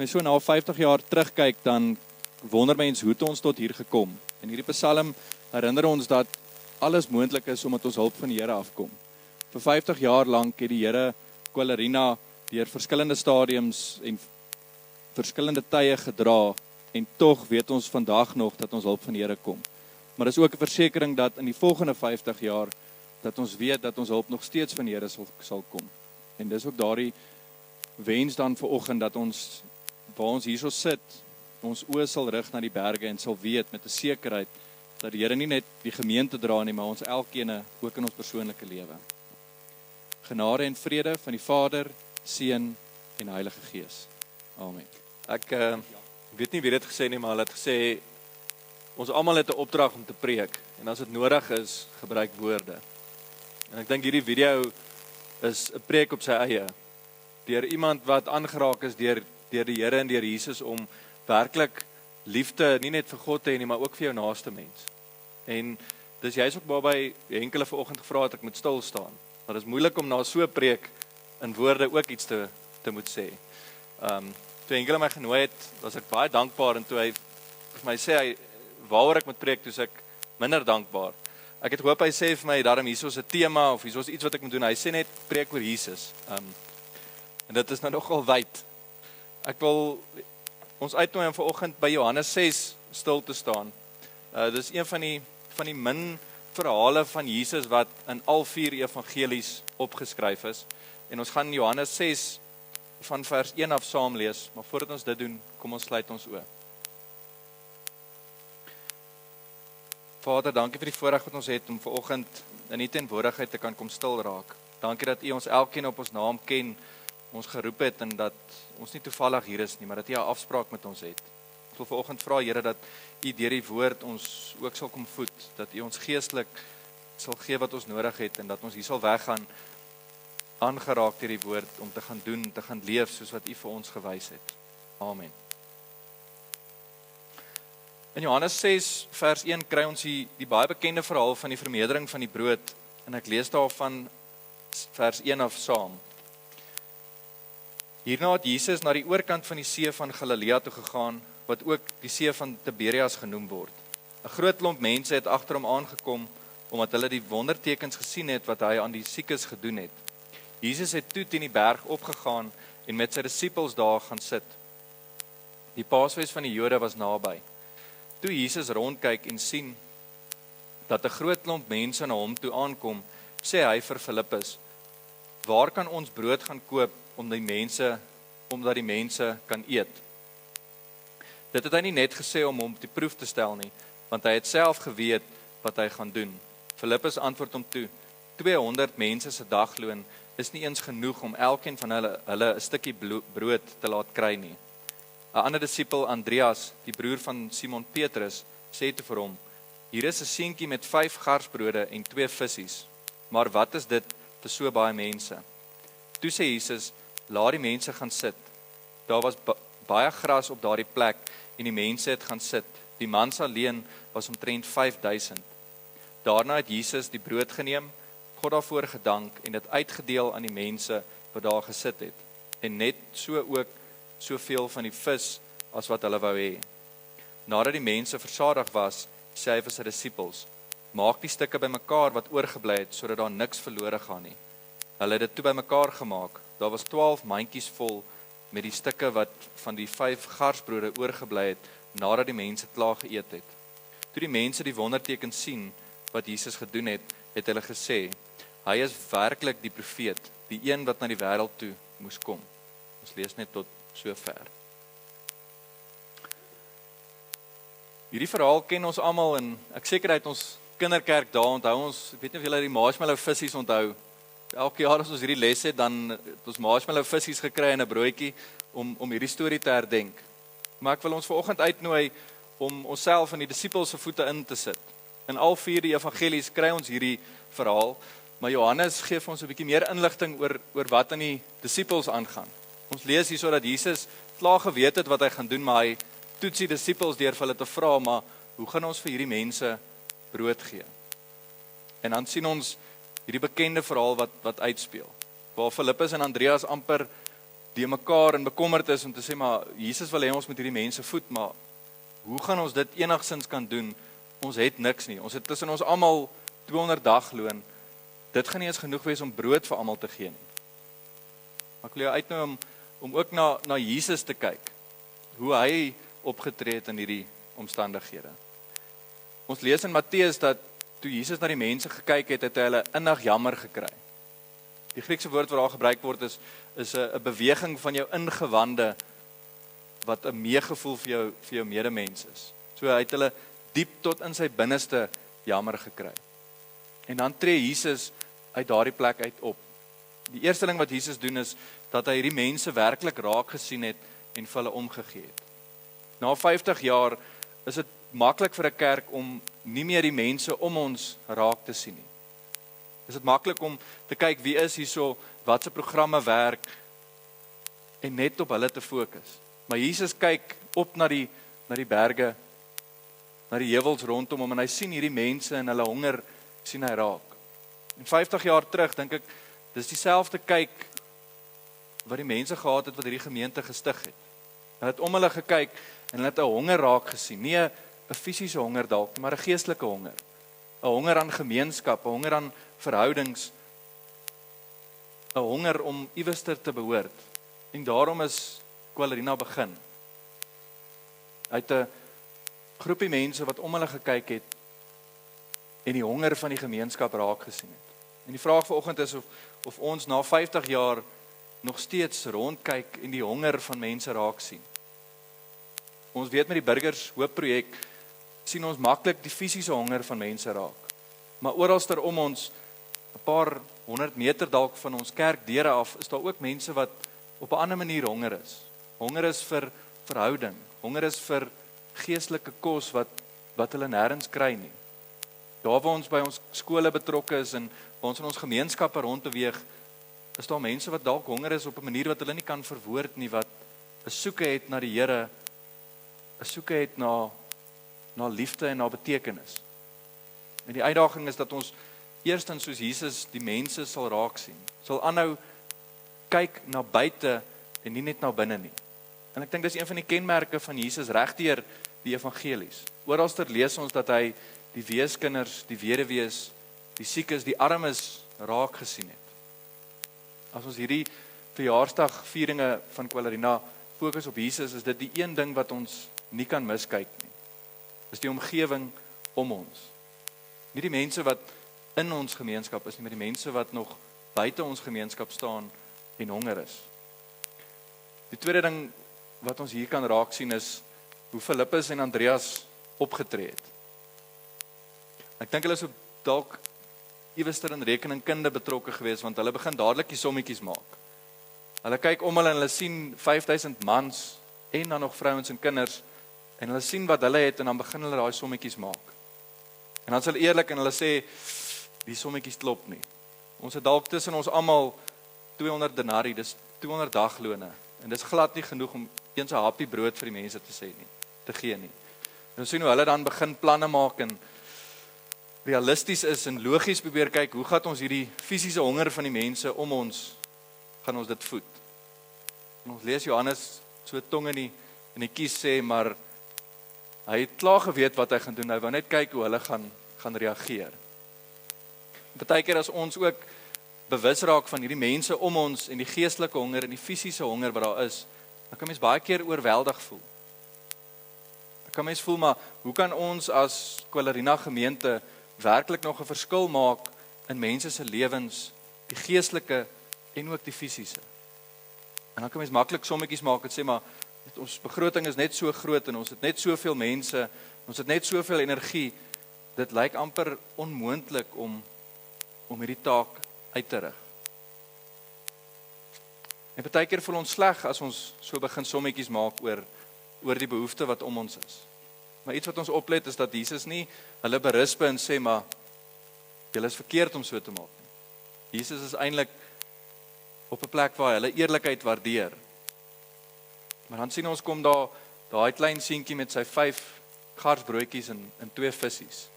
mens so na 50 jaar terugkyk, dan wonder mens hoe het ons tot hier gekom. En hierdie Psalm herinner ons dat alles moontlik is omdat ons hulp van die Here afkom. Vir 50 jaar lank het die Here Quellerina deur verskillende stadiums en verskillende tye gedra, en tog weet ons vandag nog dat ons hulp van die Here kom. Maar dis ook 'n versekering dat in die volgende 50 jaar, dat ons weet dat ons hulp nog steeds van die Here sal kom. En dis ook daardie wens dan vanoggend dat ons, waar ons hierso sit, ons oë sal rig na die berge en sal weet met 'n sekerheid dat die Here nie net die gemeente dra nie, maar ons elkeen ook in ons persoonlike lewe. Genade en vrede van die Vader, Seun en Heilige Gees. Amen. Ek weet nie wie dit gesê nie, maar hulle het gesê, ons almal het 'n opdrag om te preek, en as dit nodig is, gebruik woorde. En ek dink hierdie video is 'n preek op sy eie, deur iemand wat aangeraak is deur die Here en deur Jesus om werklik liefde, nie net vir God te hê nie, maar ook vir jou naaste mens. En dis juist ook waarby Henkele vanoggend gevra het ek moet stil staan. Maar dit is moeilik om na so 'n preek in woorde ook iets te moet sê. Toe Henkele my genooi het, was ek baie dankbaar, en toe hy vir my sê waaroor ek moet preek, toe is ek minder dankbaar. Ek het hoop hy sê vir my, daarom hier is 'n tema, of hier is iets wat ek moet doen. Hy sê net, preek oor Jesus. En dit is nou nogal wyd. Ek wil ons uitnooi om vanoggend by Johannes 6 stil te staan. Dis een van die min verhale van Jesus wat in al 4 evangelies opgeskryf is. En ons gaan Johannes 6 van vers 1 af saam lees, maar voordat ons dit doen, kom ons sluit ons oë. Vader, dankie vir die voorreg wat ons het om vanoggend in U teenwoordigheid te kan kom stil raak. Dankie dat U ons elkeen op ons naam ken, ons geroep het, en dat ons nie toevallig hier is nie, maar dat U 'n afspraak met ons het. Ek wil vanoggend vra, Here, dat U deur die woord ons ook sal kom voed, dat U ons geestelik sal gee wat ons nodig het, en dat ons hier sal weggaan, aangeraak deur die woord, om te gaan doen, te gaan leef, soos wat U vir ons gewys het. Amen. In Johannes 6 vers 1 kry ons die baie bekende verhaal van die vermeerdering van die brood, en ek lees daarvan vers 1 af saam. Hierna het Jesus na die oorkant van die see van Galilea toe gegaan, wat ook die see van Tiberias genoem word. 'n Groot klomp mense het agter hom aangekom, omdat hulle die wondertekens gesien het wat hy aan die siekes gedoen het. Jesus het toe teen die berg opgegaan en met sy disippels daar gaan sit. Die Paasfees van die Jode was naby. Toe Jesus rondkyk en sien dat 'n groot klomp mense na hom toe aankom, sê hy vir Filippus, waar kan ons brood gaan koop omdat die mense kan eet? Dit het hy nie net gesê om hom te proef te stel nie, want hy het self geweet wat hy gaan doen. Filippus antwoord hom toe, 200 mense se dagloon is nie eens genoeg om elkeen van hulle 'n stukkie brood te laat kry nie. 'n Ander disipel, Andreas, die broer van Simon Petrus, sê toe vir hom, hier is 'n seentjie met 5 garsbrode en 2 visse, maar wat is dit vir so baie mense? Toe sê Jesus, laat die mense gaan sit. Daar was baie gras op daardie plek en die mense het gaan sit. Die mans alleen was omtrent 5000. Daarna het Jesus die brood geneem, God daarvoor gedank en dit uitgedeel aan die mense wat daar gesit het. En net so ook soveel van die vis as wat hulle wou hê. Nadat die mense versadig was, sê hy vir sy disippels, maak die stukke bymekaar wat oorgebly het, sodat daar niks verlore gaan nie. Hulle het dit toe bymekaar gemaak. Daar was 12 mandjies vol met die stukke wat van die 5 garsbrode oorgebly het, nadat die mense klaar geëet het. Toe die mense die wonderteken sien wat Jesus gedoen het, het hulle gesê, hy is werklik die profeet, die een wat na die wêreld toe moes kom. Ons lees net tot sover. Hierdie verhaal ken ons almal, en ek seker uit ons kinderkerk daar onthou ons, ek weet nie of julle die marshmallow vissies onthou. Elke jaar as ons hierdie les het, dan het ons marshmallow vissies gekry en 'n broodjie om hierdie storie te herdenk. Maar ek wil ons vanoggend uitnooi om onsself in die disippels se voete in te sit. In al 4 die evangelies kry ons hierdie verhaal, maar Johannes gee vir ons 'n bietjie meer inligting oor wat aan die disippels aangaan. Ons lees hierso dat Jesus klaar geweet het wat hy gaan doen, maar hy toets die disippels deur vir hulle te vra, maar hoe gaan ons vir hierdie mense brood gee? En dan sien ons hierdie bekende verhaal wat uitspeel, waar Filippus en Andreas amper die mekaar en bekommerd is om te sê, maar Jesus wil hê ons moet hierdie mense voed, maar hoe gaan ons dit enigsins kan doen? Ons het niks nie. Ons het tussen ons almal 200 dagloon. Dit gaan nie eens genoeg wees om brood vir almal te gee nie. Maar ek wil jou uitnooi om ook na Jesus te kyk. Hoe hy opgetree het in hierdie omstandighede. Ons lees in Matteus dat toe Jesus na die mense gekyk het, het hy hulle innig jammer gekry. Die Griekse woord wat daar gebruik word is 'n beweging van jou ingewande wat 'n meegevoel vir jou medemens is. So hy het hulle diep tot in sy binneste jammer gekry. En dan tree Jesus uit daardie plek uit op. Die eerste ding wat Jesus doen is dat hy hierdie mense werklik raak gesien het en vir hulle omgegee het. Na 50 jaar is dit maklik vir 'n kerk om nie meer die mense om ons raak te sien nie. Is dit maklik om te kyk wie is hierso, wat se programme werk en net op hulle te fokus. Maar Jesus kyk op na die berge, na die heuwels rondom hom en hy sien hierdie mense en hulle honger sien hy raak. En 50 jaar terug dink ek dis dieselfde kyk wat die mense gehad het wat hierdie gemeente gestig het. Hulle het om hulle gekyk en hulle het 'n honger raak gesien, nie 'n fisiese honger dalk, maar 'n geestelike honger. 'n Honger aan gemeenskap, 'n honger aan verhoudings, 'n honger om iewester te behoort. En daarom is Qualerina begin. Uit 'n groepie mense wat om hulle gekyk het en die honger van die gemeenskap raak gesien het. En die vraag vanoggend is of ons na 50 jaar nog steeds rondkyk en die honger van mense raak sien. Ons weet met die Burgers Hoop-projek sien ons maklik die fisiese honger van mense raak. Maar oralster om ons 'n paar 100 meter dalk van ons kerkdeure af is daar ook mense wat op 'n ander manier honger is. Honger is vir verhouding, honger is vir geestelike kos wat hulle nêrens kry nie. Daar waar ons by ons skole betrokke is en waar ons in ons gemeenskappe rondbeweeg, is daar mense wat dalk honger is op 'n manier wat hulle nie kan verwoord nie, wat 'n soeke het na die Here, 'n soeke het na liefde en na betekenis. En die uitdaging is dat ons eerstens soos Jesus die mense sal raak sien, sal aanhou kyk na buite en nie net na binne nie. En ek dink dis een van die kenmerke van Jesus regdeur die evangelies. Oralster lees ons dat hy die weeskinders, die weduwees, die siekes, die armes raak gesien het. As ons hierdie verjaarsdagvieringe van Qualerina fokus op Jesus, is dit die een ding wat ons nie kan miskyk nie. Dis die omgewing om ons. Nie die mense wat in ons gemeenskap is nie, maar die mense wat nog buite ons gemeenskap staan en honger is. Die tweede ding wat ons hier kan raak sien is hoe Filippus en Andreas opgetree het. Ek dink hulle is ook dalk iewester in rekeningkunde betrokke gewees, want hulle begin dadelik die sommetjies maak. Hulle kyk om hulle en hulle sien 5000 mans en dan nog vrouens en kinders en hulle sien wat hulle het en dan begin hulle daai sommetjies maak. En dan is hulle eerlik en hulle sê die sommetjies klop nie. Ons het dalk tussen ons almal 200 denarii, dis 200 daglone en dis glad nie genoeg om eens 'n happie brood vir die mense te gee nie. En ons sien hoe hulle dan begin planne maak en realisties is en logies probeer kyk, hoe gaan ons hierdie fisiese honger van die mense om ons, gaan ons dit voed? En ons lees Johannes so tong in die kies sê, maar hy het klaar geweet wat hy gaan doen, hy wou net kyk hoe hulle gaan reageer. Partykeer as ons ook bewus raak van hierdie mense om ons en die geestelike honger en die fisiese honger wat daar is, dan kan mens baie keer oorweldig voel. Dan kan mens voel, maar hoe kan ons as Qualerina gemeente werklik nog 'n verskil maak in mense se lewens, die geestelike en ook die fisiese? En dan kan mens maklik sommetjies maak en sê, maar ons begroting is net so groot en ons het net soveel mense, ons het net soveel energie, dit lyk amper onmoontlik om hierdie taak uit te rig. En partykeer voel ons sleg as ons so begin sommetjies maak oor die behoefte wat om ons is. Maar iets wat ons oplet is dat Jesus nie hulle berisp en sê, maar julle is verkeerd om so te maak nie. Jesus is eintlik op 'n plek waar hy hulle eerlikheid waardeer. Maar dan sien ons kom daai klein seentjie met sy 5 garsbroodjies en 2 visse.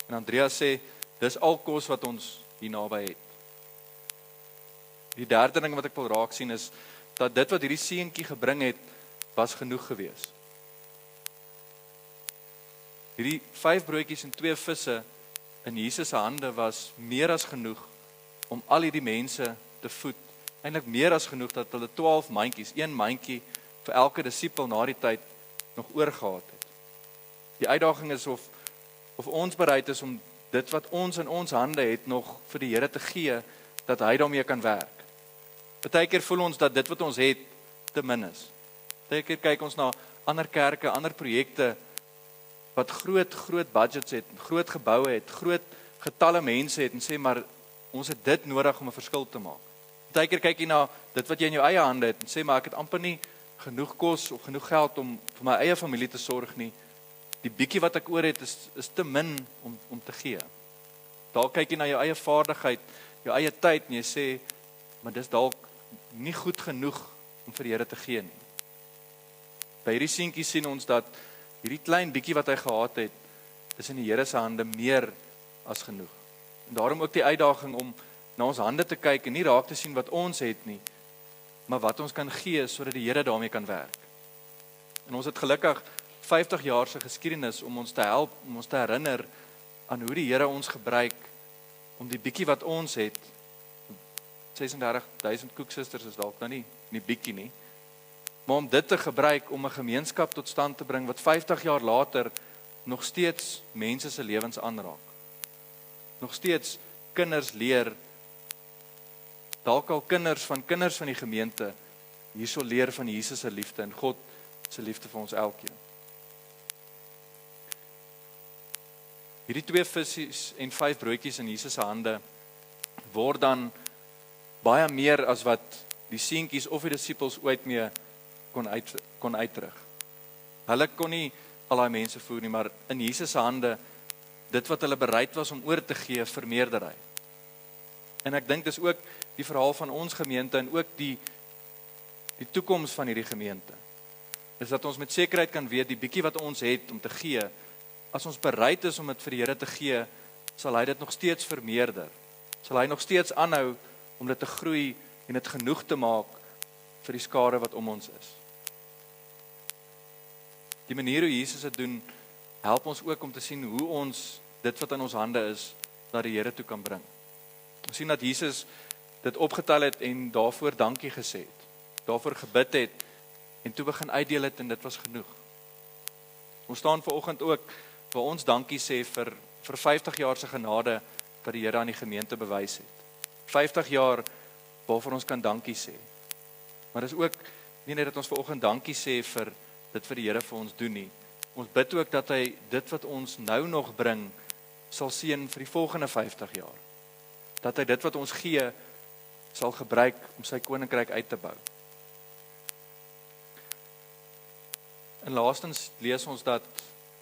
En Andreas sê, dis al kos wat ons hier naby het. Die derde ding wat ek wil raak sien is dat dit wat hierdie seentjie gebring het, was genoeg gewees. Hierdie 5 broodjies en 2 visse in Jesus se hande was meer as genoeg om al hierdie mense te voed. Eintlik meer as genoeg dat hulle 12 mandjies, 1 mandjie vir elke disipel na die tyd nog oorgehad het. Die uitdaging is of ons bereid is om dit wat ons in ons hande het nog vir die Here te gee, dat hy daarmee kan werk. Partykeer voel ons dat dit wat ons het te min is. Partykeer kyk ons na ander kerke, ander projekte wat groot budgets het, groot geboue het, groot getalle mense het en sê maar ons het dit nodig om 'n verskil te maak. Partykeer kyk jy na dit wat jy in jou eie hande het en sê maar ek het amper nie genoeg kos of genoeg geld om vir my eie familie te sorg nie. Die bietjie wat ek oor het is te min om te gee. Daar kyk jy na jou eie vaardigheid, jou eie tyd en jy sê, maar dis dalk nie goed genoeg om vir die Here te gee nie. By hierdie seentjie sien ons dat hierdie klein bietjie wat hy gehad het, is in die Here se hande meer as genoeg. En daarom ook die uitdaging om na ons hande te kyk en nie raak te sien wat ons het nie, maar wat ons kan gee sodat die Here daarmee kan werk. En ons het gelukkig 50 jaar se geskiedenis om ons te help, om ons te herinner aan hoe die Here ons gebruik om die bietjie wat ons het, 36,000 koeksusters is dalk nou nie bietjie nie, maar om dit te gebruik om 'n gemeenskap tot stand te bring wat 50 jaar later nog steeds mense se lewens aanraak. Nog steeds kinders leer, dalk al kinders van die gemeente hierso leer van Jesus se liefde en God se liefde vir ons elkeen. Hierdie 2 visse en 5 broodjies in Jesus se hande word dan baie meer as wat die seentjies of die disippels ooit mee kon uitrig. Hulle kon nie al daai mense voer nie, maar in Jesus se hande, dit wat hulle bereid was om oor te gee, vermeerder hy. En ek dink dis ook die verhaal van ons gemeente en ook die toekoms van hierdie gemeente. Is dat ons met sekerheid kan weet, die bietjie wat ons het om te gee, as ons bereid is om dit vir die Here te gee, sal hy dit nog steeds vermeerder. Sal hy nog steeds aanhou om dit te groei en dit genoeg te maak vir die skare wat om ons is. Die manier hoe Jesus dit doen, help ons ook om te sien hoe ons dit wat in ons hande is, na die Here toe kan bring. Ons sien dat Jesus dit opgetel het en daarvoor dankie gesê het, daarvoor gebid het en toe begin uitdeel het en dit was genoeg. Ons staan vanoggend ook waar ons dankie sê vir 50 jaar se genade wat die Here aan die gemeente bewys het. 50 jaar waarvoor ons kan dankie sê. Maar dis ook nie net dat ons vanoggend dankie sê vir dit vir die Here vir ons doen nie. Ons bid ook dat hy dit wat ons nou nog bring sal seën vir die volgende 50 jaar. Dat hy dit wat ons gee sal gebruik om sy koninkryk uit te bou. En laastens lees ons dat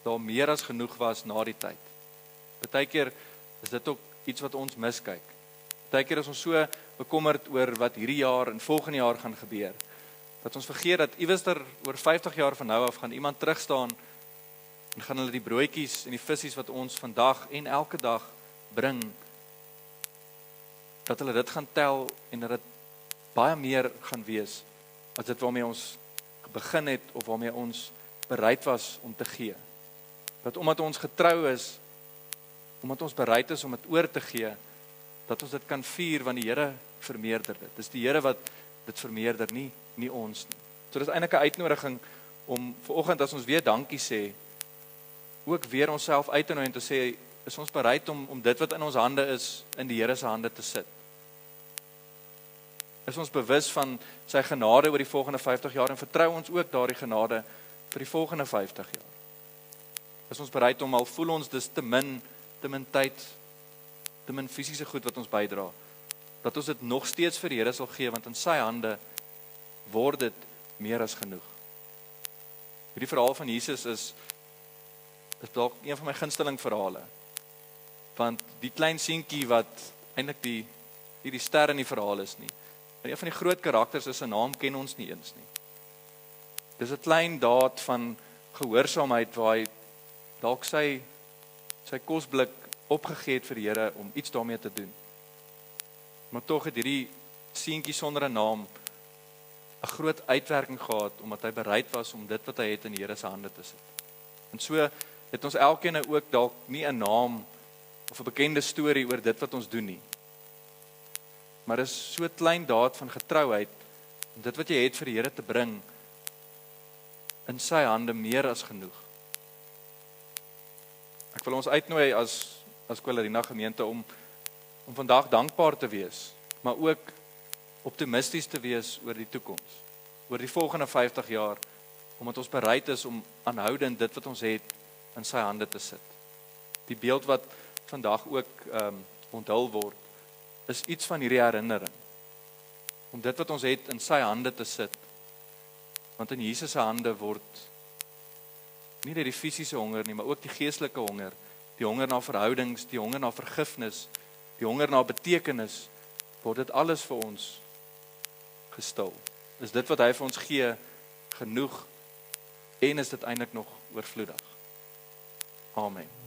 daar meer as genoeg was na die tyd. Partykeer is dit ook iets wat ons miskyk. Partykeer is ons so bekommerd oor wat hierdie jaar en volgende jaar gaan gebeur, dat ons vergeet dat iewers oor 50 jaar van nou af gaan iemand terugstaan en gaan hulle die broodjies en die visse wat ons vandag en elke dag bring, dat hulle dit gaan tel en dat dit baie meer gaan wees as dit waarmee ons begin het of waarmee ons bereid was om te gee. Dat omdat ons getrou is, omdat ons bereid is om dit oor te gee, dat ons dit kan vier want die Here vermeerder dit. Dis die Here wat dit vermeerder, nie ons nie. So dis eintlik 'n uitnodiging om vanoggend as ons weer dankie sê, ook weer onsself uit te nooi en te sê, is ons bereid om dit wat in ons hande is, in die Here se hande te sit. Is ons bewus van sy genade oor die volgende 50 jaar en vertrou ons ook daardie genade vir die volgende 50 jaar. Is ons bereid om al voel ons dis te min tyd, te min fisiese goed wat ons bydra, dat ons dit nog steeds vir die Here sal gee, want in sy hande word dit meer as genoeg. Hierdie verhaal van Jesus is dalk een van my gunsteling verhale, want die klein seentjie wat eintlik die ster in die verhaal is nie, en een van die groot karakters is, sy naam ken ons nie eens nie. Dis 'n klein daad van gehoorsaamheid waar hy dalk sy kosblik opgegee het vir die Here om iets daarmee te doen. Maar tog het hierdie seentjie sonder 'n naam 'n groot uitwerking gehad, omdat hy bereid was om dit wat hy het in die Here se hande te sit. En so het ons elkeen ook dalk nie 'n naam of 'n bekende storie oor dit wat ons doen nie. Maar is so 'n klein daad van getrouheid, om dit wat jy het vir die Here te bring, in sy hande meer as genoeg. Ek wil ons uitnooi as Quellarina gemeente om vandag dankbaar te wees, maar ook optimisties te wees oor die toekoms, oor die volgende 50 jaar, omdat ons bereid is om aanhoudend dit wat ons het in sy hande te sit. Die beeld wat vandag ook onthul word, is iets van hierdie herinnering, om dit wat ons het in sy hande te sit, want in Jesus se hande word nie net die fisiese honger nie, maar ook die geestelike honger, die honger na verhoudings, die honger na vergifnis, die honger na betekenis, word dit alles vir ons gestil. Is dit wat hy vir ons gee genoeg, en is dit eintlik nog oorvloedig? Amen.